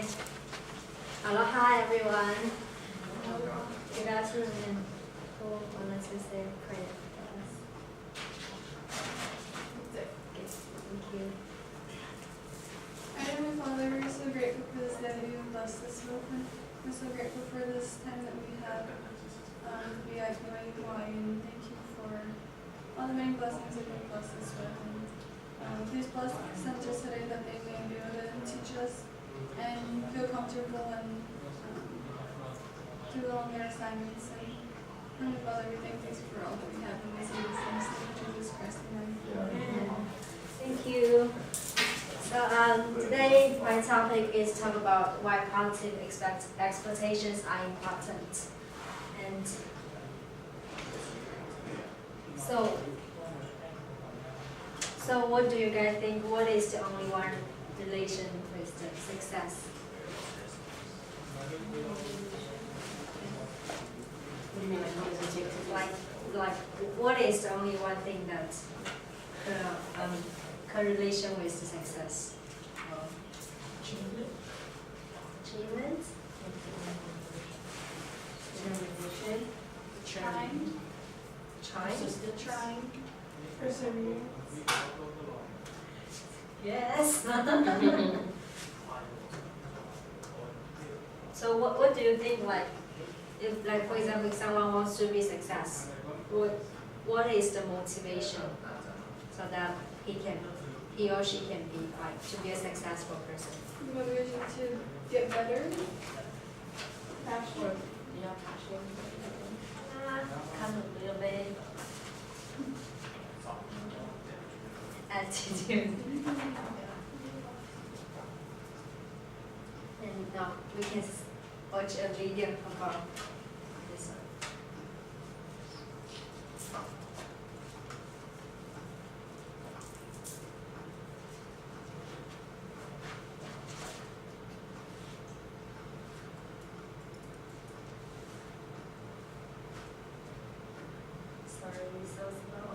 Okay. Aloha, everyone. Good afternoon. Cool. Well, let's just say prayer for us. Okay. Thank you. Our Heavenly Father, we're so grateful for this day that you have blessed us with. We're so grateful for this time that we have to be at Liuqin. Thank you for all the many blessings that you've blessed us with. And please bless the centers today that they may be able to teach us and feel comfortable and do well on their assignments. And Heavenly Father, we thank you for all that we have and we say these things in Jesus Christ's name. Amen. Thank you. So today my topic is talk about why positive expectations are important. And so what do you guys think? What is the only one relation with the success? What do you mean, like positive? Like what is the only one thing that correlation with the success? Achievement? Determination? Trying. Persistent trying. Perseverance. Yes. So what do you think, like, if, like, for example, if someone wants to be success, what is the motivation so that he or she can be, like, to be a successful person? The motivation to get better. Passion. Yeah, passion. Kind of a little bit attitude. And now we can watch a video about this one. Sorry, we're so slow.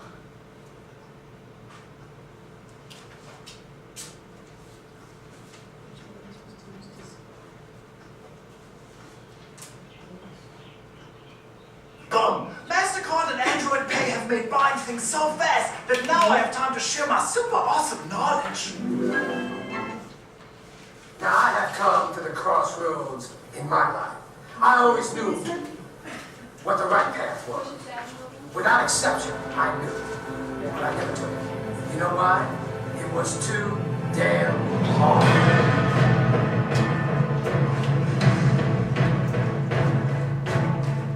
MasterCard and Android Pay have made buying things so fast that now I have time to share my super awesome knowledge. Now I have come to the crossroads in my life. I always knew what the right path was. Without exception, I knew. But I never took it. You know why? It was too damn hard.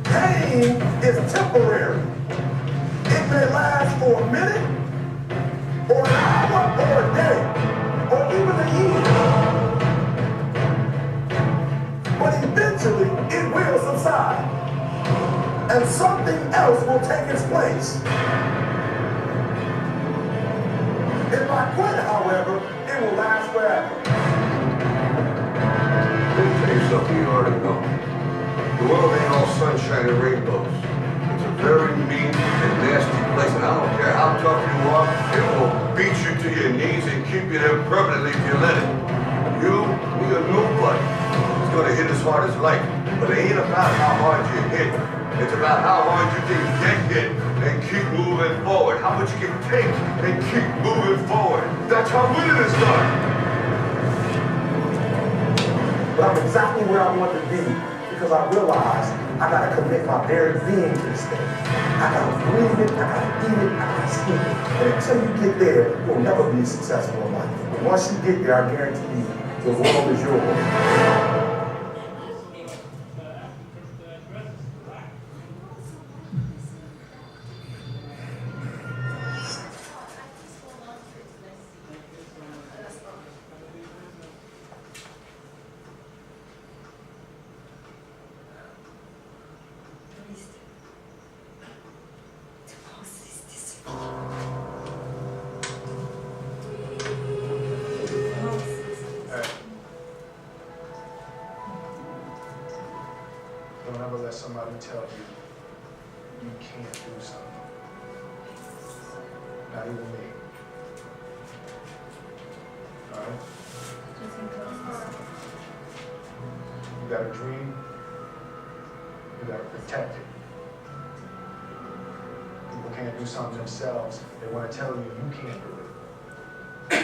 Pain is temporary. It may last for a minute, or an hour, or a day, or even a year. But eventually, it will subside, and something else will take its place. If I quit, however, it will last forever. Let me tell you something you already know. The world ain't all sunshine and rainbows. It's a very mean and nasty place, and I don't care how tough you are, it will beat you to your knees and keep you there permanently if you let it. You, you're nobody. It's gonna hit as hard as life. But it ain't about how hard you hit. It's about how hard you can get hit and keep moving forward. How much you can take and keep moving forward. That's how winning is done. But I'm exactly where I want to be. Because I realized I gotta commit my very being to this thing. I gotta breathe it, I gotta eat it, I gotta sleep it. And until you get there, you'll never be successful in life. But once you get there, I guarantee you, the world is yours. Don't ever let somebody tell you you can't do something. Not even me. Alright? you got a dream, you gotta protect it. People can't do something themselves. They want to tell you you can't do it.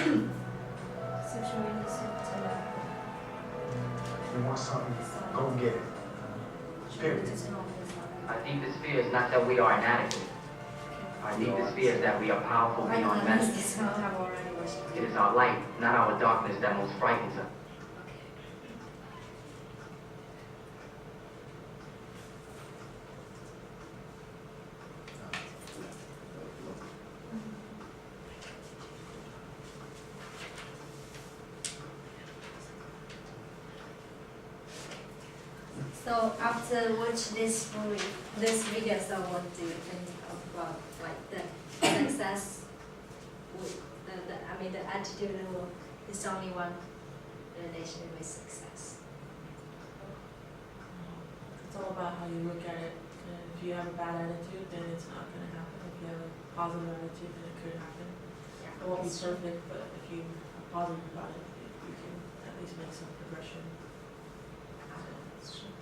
Social media to You want something, go get it. Period. Our deepest fear is not that we are inadequate. Our deepest fear is that we are powerful beyond measure. It is our light, not our darkness, that most frightens us. So after watch this movie, this video, so what do you think about like the success with the attitude level is only one relation with success. It's all about how you look at it. And if you have a bad attitude, then it's not going to happen. If you have a positive attitude, then it could happen. Yeah, It won't be that's true. perfect, but if you are positive about it, you can at least make some progression. That's true.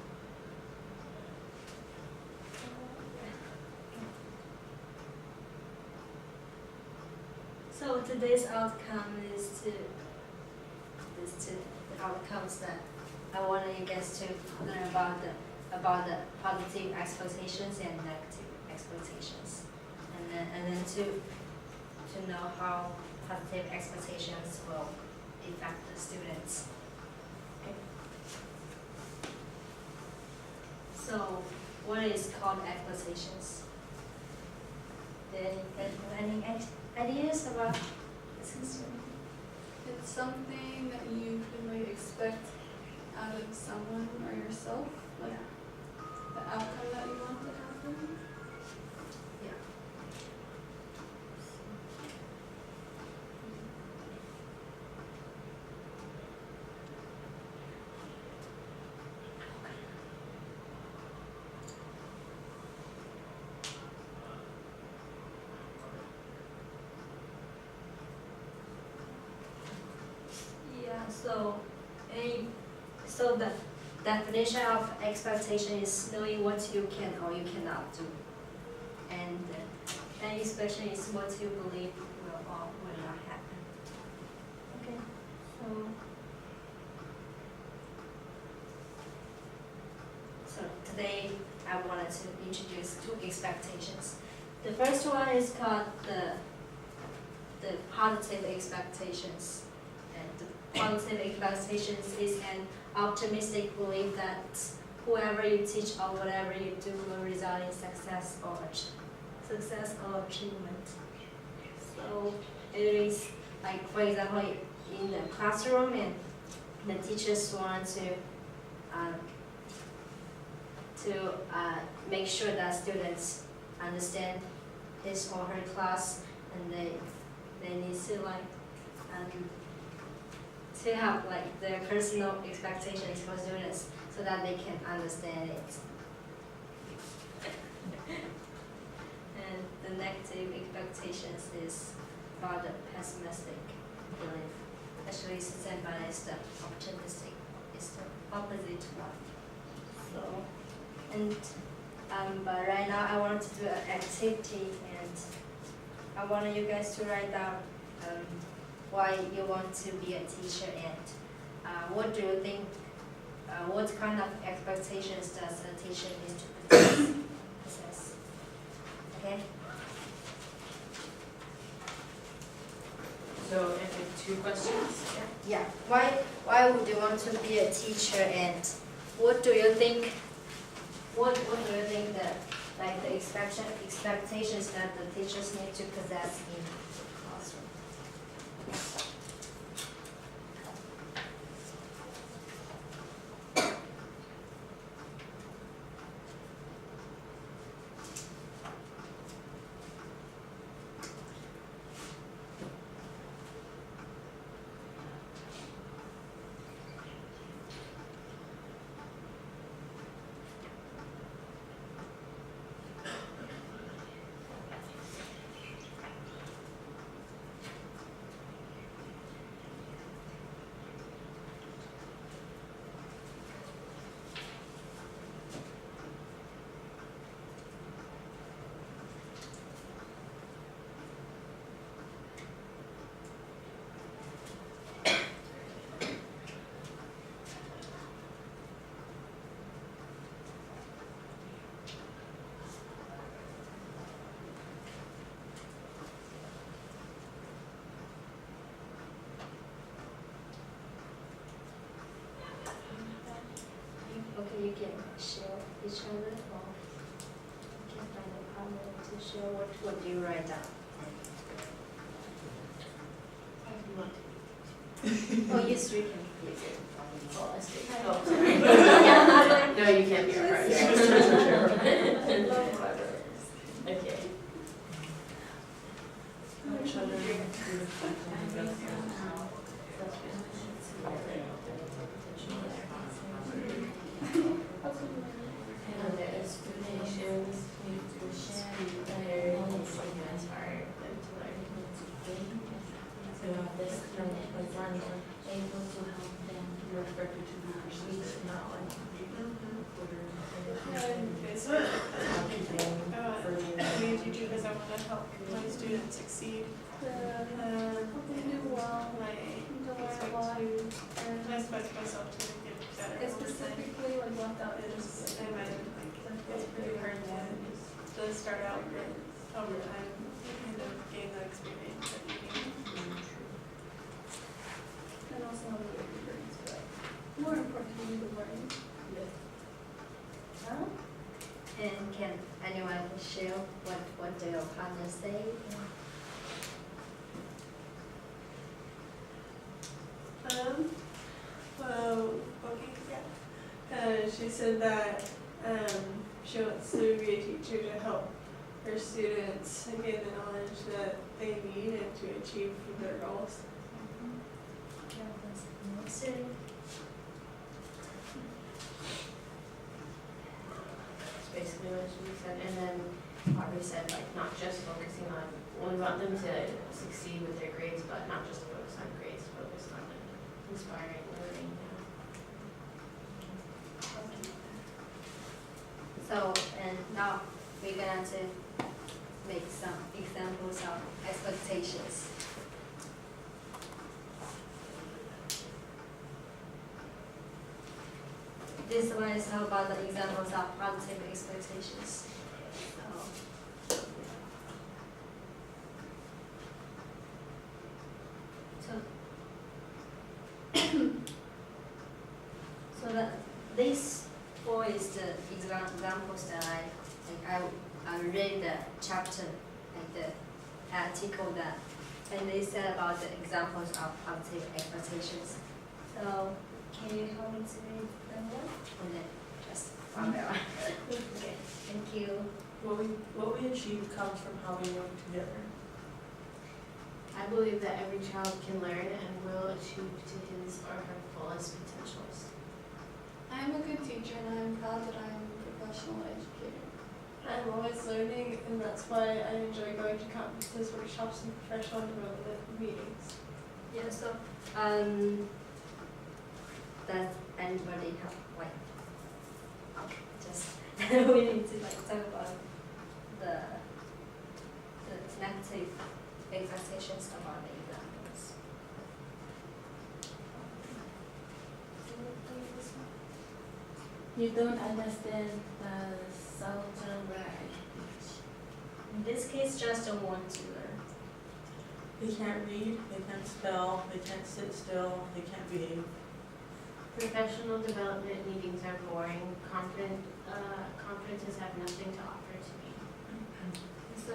So today's outcome is the outcomes that I want you guys to learn about the positive expectations and negative expectations, and then to know how positive expectations will affect the students. Okay. So what is called expectations? Any ideas about this history? It's something that you could like expect out of someone or yourself, like the outcome that you want to happen. Yeah. Yeah, so the definition of expectation is knowing what you can or you cannot do. And expectation is what you believe will or will not happen. Okay, so today I wanted to introduce two expectations. The first one is called the positive expectations. And the positive expectations is an optimistic belief that whoever you teach or whatever you do will result in success or achievement. So it is like, for example, in the classroom, and the teachers want to make sure that students understand his or her class, and they need to like to have like their personal expectations for students so that they can understand it. And the negative expectations is about the pessimistic belief. Actually, Susanna is the optimistic, is the opposite one. So, and but right now I want to do an activity, and I want you guys to write down why you want to be a teacher, and what do you think, what kind of expectations does a teacher need to possess? Okay? So, and 2 questions? Yeah. Why would you want to be a teacher, and what do you think? What do you think that like the expectations that the teachers need to possess in the classroom? you can share each other, or you can find a partner to share what you write down. Oh, you three can be good. Oh, I see. Oh, sorry. No, you can't be our partner. Okay. And the explanations need to share inspire them to learn. So this kind of like one able to help them be expected to be perceived, not like It's what I need to do because I want to help my students succeed. Help them do well. I expect myself to get better. It's specifically like what that is. I imagine it's pretty hard to start out with over time and gain the experience that you need. And also have a good experience, but more importantly, the learning. And can anyone share what their partner say? She said that she wants to be a teacher to help her students gain the knowledge that they need and to achieve their goals. That's basically what she said, and then Aubrey said like not just focusing on, we want them to succeed with their grades, but not just focus on grades, focus on inspiring learning. So, and now we're going to make some examples of expectations. This one is how about the examples of positive expectations. So that these four is the examples that I read the chapter, like the article that, and they said about the examples of positive expectations. So can you help me to read them one? And then just one by one. Okay, thank you. What we achieve comes from how we work together. I believe that every child can learn and will achieve to his or her fullest potentials. I am a good teacher and I am proud that I am a professional educator. I am always learning and that's why I enjoy going to conferences, workshops, and professional development meetings. Yeah, so does anybody have like, okay, just we need to like talk about the negative expectations about the examples. You don't understand the subject language. In this case, just don't want to learn. They can't read, they can't spell, they can't sit still, they can't behave. Professional development meetings are boring. Conferences have nothing to offer to me. So,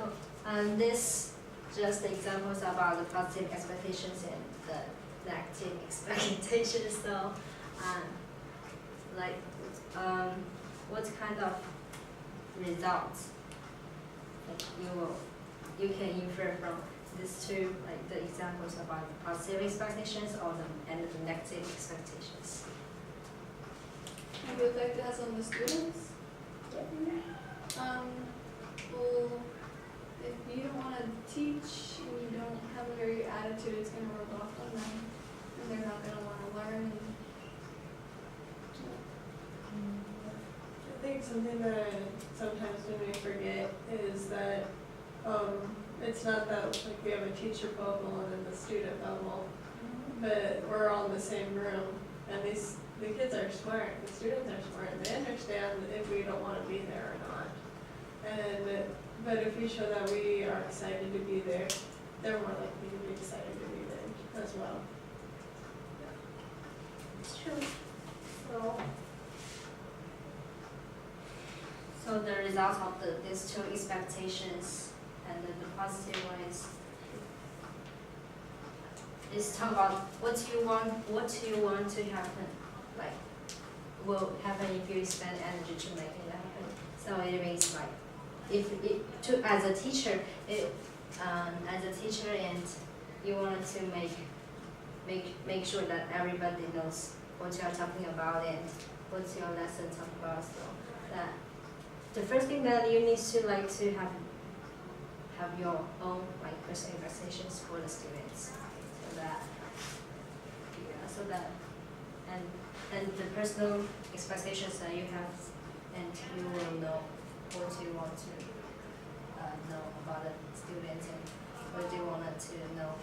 this just examples about the positive expectations and the negative expectations. So, what kind of results like you can infer from these two, like the examples about the positive expectations or and the negative expectations? And the effect it has on the students? Well, if you don't want to teach and you don't have a very good attitude, it's going to rub off on them, and they're not going to want to learn. I think something that sometimes we may forget is that it's not that like we have a teacher bubble and then the student bubble, but we're all in the same room, and the kids are smart, the students are smart, and they understand if we don't want to be there or not. But if we show that we are excited to be there, they're more likely to be excited to be there as well. It's true. So, the results of these two expectations, and the positive one is talk about what you want to happen, like will happen if you spend energy to make it happen. So it means like as a teacher, and you want to make sure that everybody knows what you are talking about and what's your lesson talk about. So that the first thing that you need to like to have your own like personal expectations for the students, so that and the personal expectations that you have, and you will know what you want to know about the students and what you want to know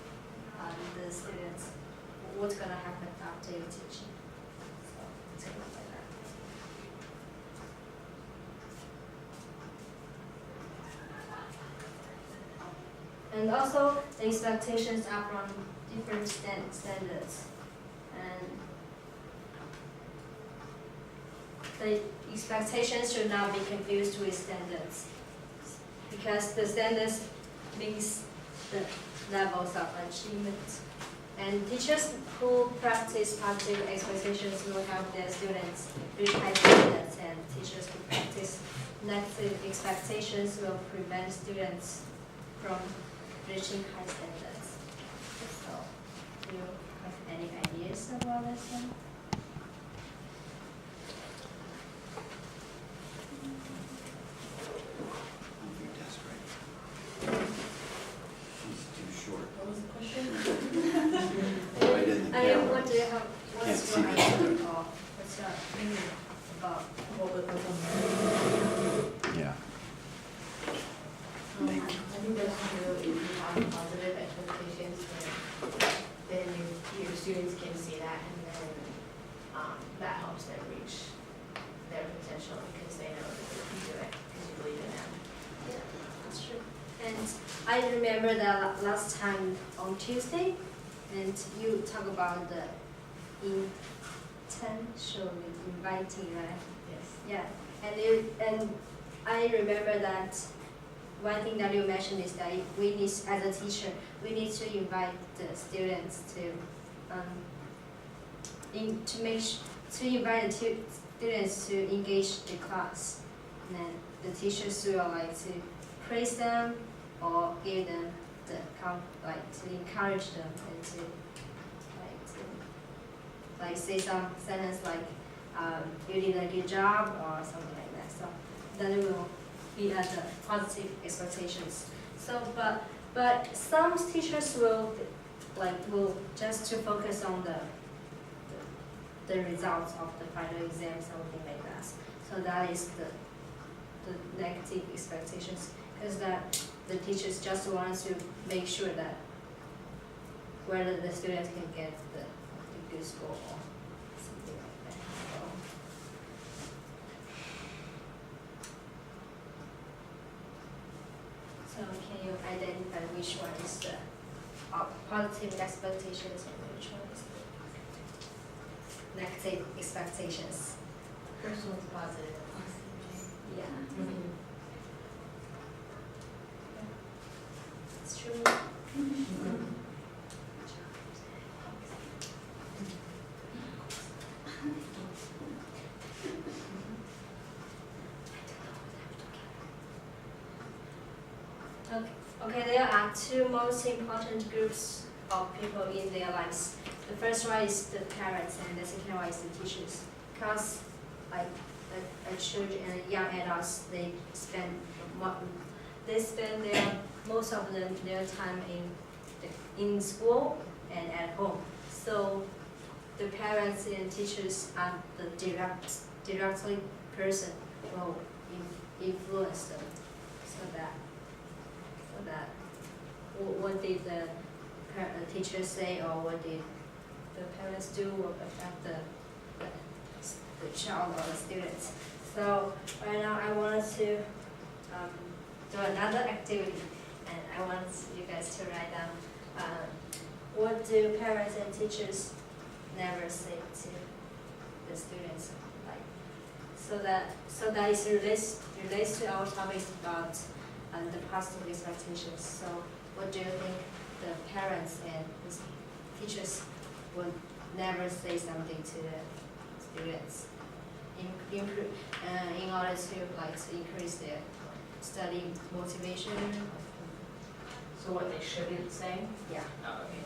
the students, what's gonna happen after you teaching. So it's gonna be like that. And also the expectations are from different standards, and the expectations should not be confused with standards, because the standards means the levels of achievement. And teachers who practice positive expectations will help their students reach high standards, and teachers who practice negative expectations will prevent students from reaching high standards. So, do you have any ideas about this one? What was the question? Right in the I mean, camera. what do you have? Can't What's see your this. idea, or what's your opinion about What was the Yeah. I think that's true. If you have positive expectations, then your students can see that, and then that helps them reach their potential because they know that they can do it because you believe in them. Yeah, that's true. And I remember that last time on Tuesday, and you talk about the intentionally inviting, right? Yes. Yeah, and I remember that one thing that you mentioned is that we need, as a teacher, we need to invite the students to invite the students to engage the class, and then the teachers will like to praise them or give them the to encourage them, and to say some sentence like you did a good job or something like that. So that it will be at the positive expectations. So but some teachers will just to focus on the results of the final exam, something like that. So that is the negative expectations, because that the teachers just want to make sure that whether the students can get the good score or something like that. So can you identify which one is the positive expectations and which one is the negative expectations? First one's positive. Yeah. Mm-hmm. It's true. Okay, there are two most important groups of people in their lives. The first one is the parents, and the second one is the teachers. Because like children and young adults, they spend most of their time in school and at home. So the parents and teachers are the directly person who will influence them. So that what did the teachers say, or what did the parents do will affect the child or the students. So right now I wanted to do another activity, and I want you guys to write down what do parents and teachers never say to the students. Like, So that is relates to our topic about the positive expectations. So what do you think the parents and the teachers would never say something to the students in order to increase their study motivation? So what they shouldn't say? Yeah. Oh, okay.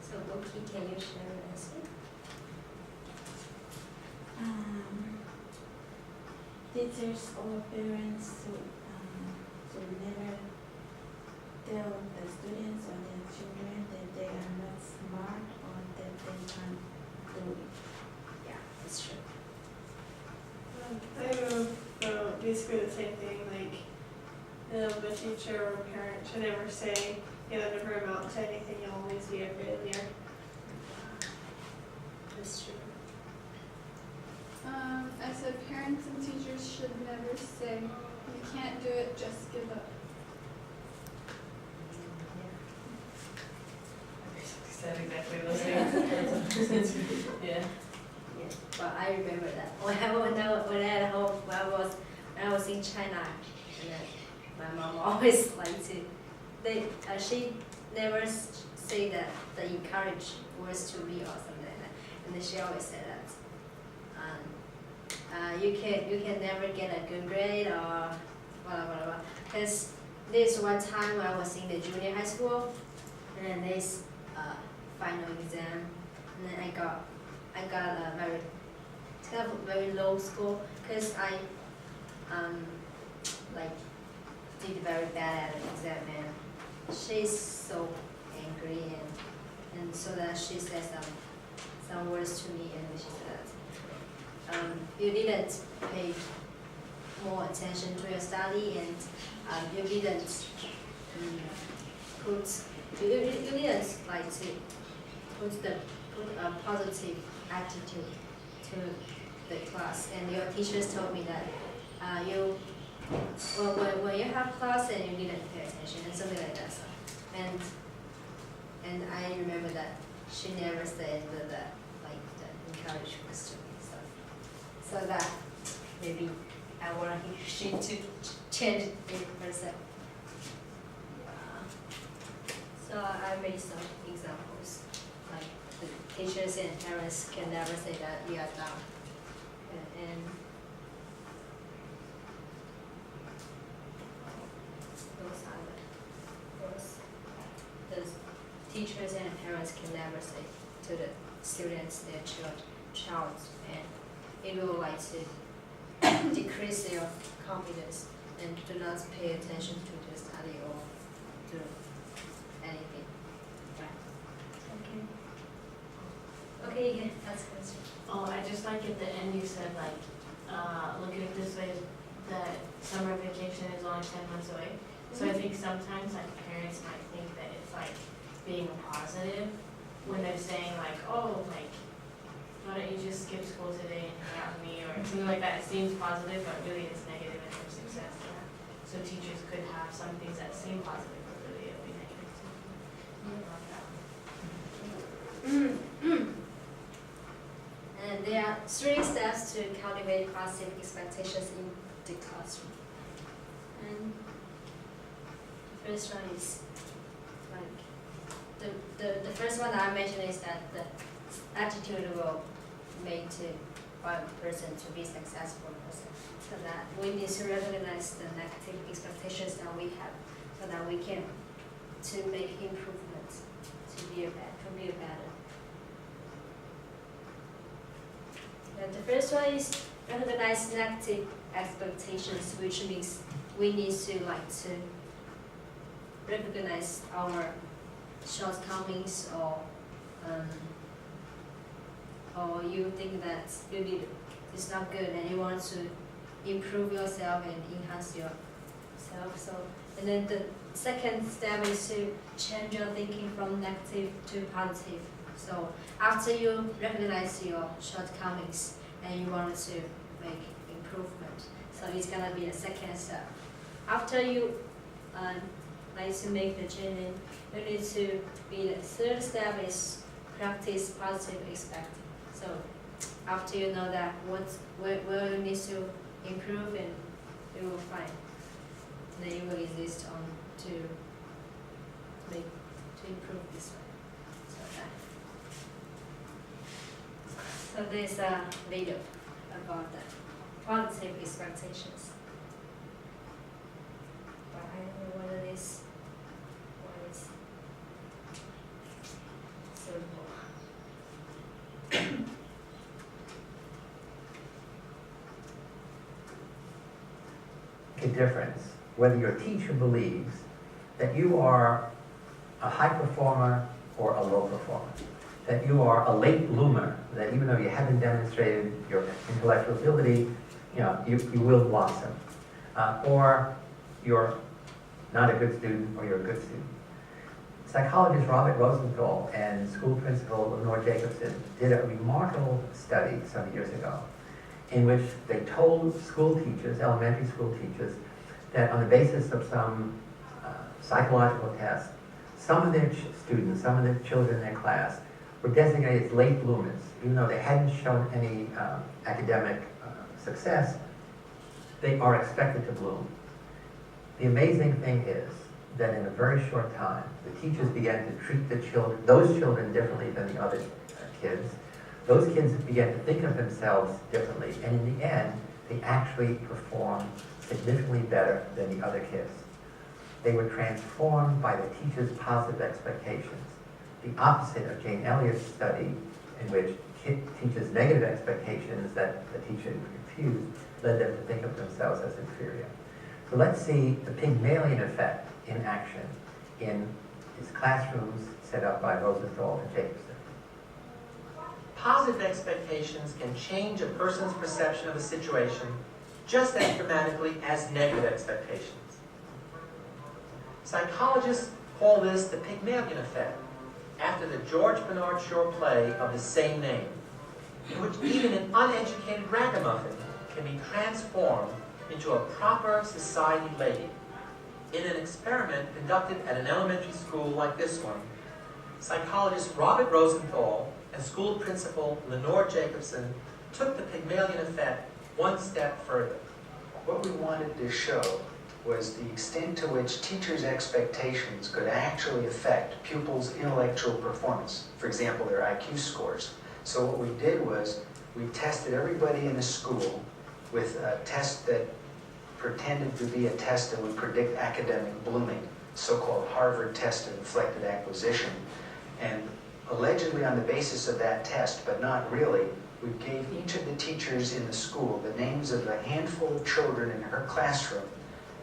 So Liuqin, can you share an essay? Teachers or parents should never tell the students or their children that they are not smart or that they can't do it. Yeah, that's true. I wrote basically the same thing, like, the teacher or parent should never say, you'll never amount to anything, you'll always be a failure. That's true. I said parents and teachers should never say, you can't do it, just give up. Said exactly those things. Yeah. Yeah, but I remember that when I was in China, and then my mom always liked to. She never say that the encourage words to me or something like that, and then she always said that. You can never get a good grade or whatever. Because this one time I was in the junior high school, and then this final exam, and then I got a very low score because I did very bad at the exam, and she's so angry, and so that she said some words to me, and she said you didn't pay more attention to your study, and you didn't put a positive attitude to the class, and your teachers told me that when you have class and you didn't pay attention and something like that. So, and I remember that she never said that the encouragement to me. So that maybe I want she to change it herself. So I made some examples, like the teachers and parents can never say that you are dumb, and the teachers and parents can never say to the students, their child, and it will to decrease their confidence and do not pay attention to the study or do anything. Right. Okay, yeah, that's good. Oh, I just like at the end you said look at it this way, that summer vacation is only 10 months away. So I think sometimes parents might think that it's being positive when they're saying oh, why don't you just skip school today and hang out with me or something like that. It seems positive, but really it's negative in their success. Yeah. So teachers could have have some things that seem positive but really it'll be negative too. And there are 3 steps to cultivate positive expectations in the classroom. And the first one is like the first one that I mentioned is that the attitude will make to one person to be successful person. So that we need to recognize the negative expectations that we have, so that we can to make improvements to be better. And the first one is recognize negative expectations, which means we need to recognize our shortcomings or you think that you did it's not good and you want to improve yourself and enhance yourself. So, and then the second step is to change your thinking from negative to positive. So after you recognize your shortcomings and you want to make improvement, so it's gonna be the second step. After you like to make the change, you need to be the third step is practice positive expecting. So after you know that where you need to improve, and you will find, then you will insist on to improve this way. So there's a video about the positive expectations. But I don't know whether this one is suitable. A difference whether your teacher believes that you are a high performer or a low performer, that you are a late bloomer, that even though you haven't demonstrated your intellectual ability, you will blossom, or you're not a good student or you're a good student. Psychologist Robert Rosenthal and school principal Lenore Jacobson did a remarkable study some years ago in which they told school teachers, elementary school teachers, that on the basis of some psychological tests, some of their students, some of the children in their class were designated as late bloomers, even though they hadn't shown any academic success, they are expected to bloom. The amazing thing is that in a very short time, the teachers began to treat those children differently than the other kids. Those kids began to think of themselves differently, and in the end, they actually performed significantly better than the other kids. They were transformed by the teacher's positive expectations. The opposite of Jane Elliott's study, in which teachers' negative expectations that the teacher refused led them to think of themselves as inferior. So let's see the Pygmalion effect in action in his classrooms set up by Rosenthal and Jacobson. Positive expectations can change a person's perception of a situation just as dramatically as negative expectations. Psychologists call this the Pygmalion effect, after the George Bernard Shaw play of the same name, in which even an uneducated ragamuffin can be transformed into a proper society lady. In an experiment conducted at an elementary school like this one, psychologist Robert Rosenthal and school principal Lenore Jacobson took the Pygmalion effect one step further. What we wanted to show was the extent to which teachers' expectations could actually affect pupils' intellectual performance, for example, their IQ scores. So what we did was we tested everybody in the school with a test that pretended to be a test that would predict academic blooming, so-called Harvard test of inflected acquisition. And allegedly on the basis of that test, but not really, we gave each of the teachers in the school the names of a handful of children in her classroom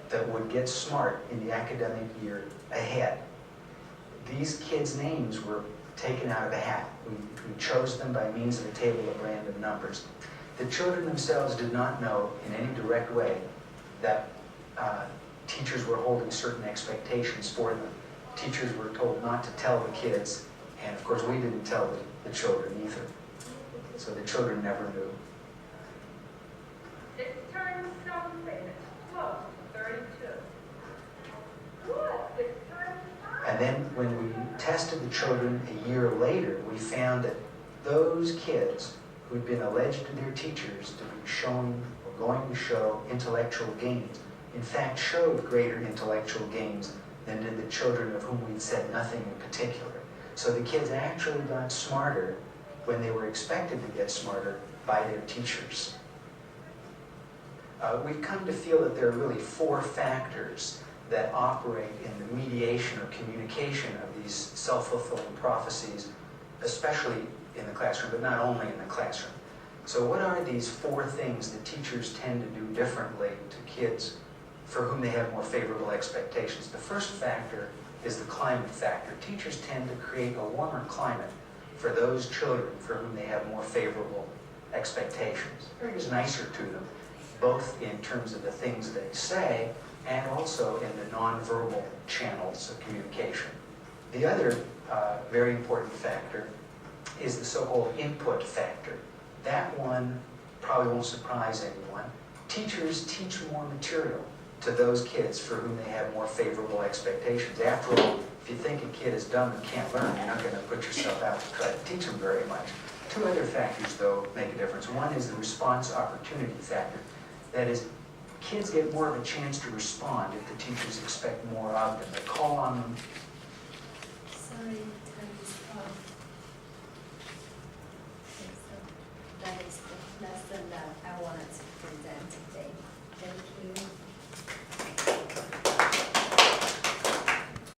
that would get smart in the academic year ahead. These kids' names were taken out of the hat. We chose them by means of a table of random numbers. The children themselves did not know in any direct way that teachers were holding certain expectations for them. Teachers were told not to tell the kids, and of course we didn't tell the children either. So the children never knew. It's turn 7 minutes, 12:32. And then when we tested the children a year later, we found that those kids who'd been alleged to their teachers to be showing or going to show intellectual gains, in fact showed greater intellectual gains than did the children of whom we'd said nothing in particular. So the kids actually got smarter when they were expected to get smarter by their teachers. We've come to feel that there are really 4 factors that operate in the mediation or communication of these self-fulfilling prophecies, especially in the classroom, but not only in the classroom. So what are these 4 things that teachers tend to do differently to kids for whom they have more favorable expectations? The first factor is the climate factor. Teachers tend to create a warmer climate for those children for whom they have more favorable expectations. They're just nicer to them, both in terms of the things they say and also in the nonverbal channels of communication. The other very important factor is the so-called input factor. That one probably won't surprise anyone. Teachers teach more material to those kids for whom they have more favorable expectations. After all, if you think a kid is dumb and can't learn, you're not going to put yourself out to try to teach them very much. 2 other factors, though, make a difference. One is the response opportunity factor. That is, kids get more of a chance to respond if the teachers expect more of them. They call on them. Sorry, time is up. Okay, so that is the lesson that I wanted to present today.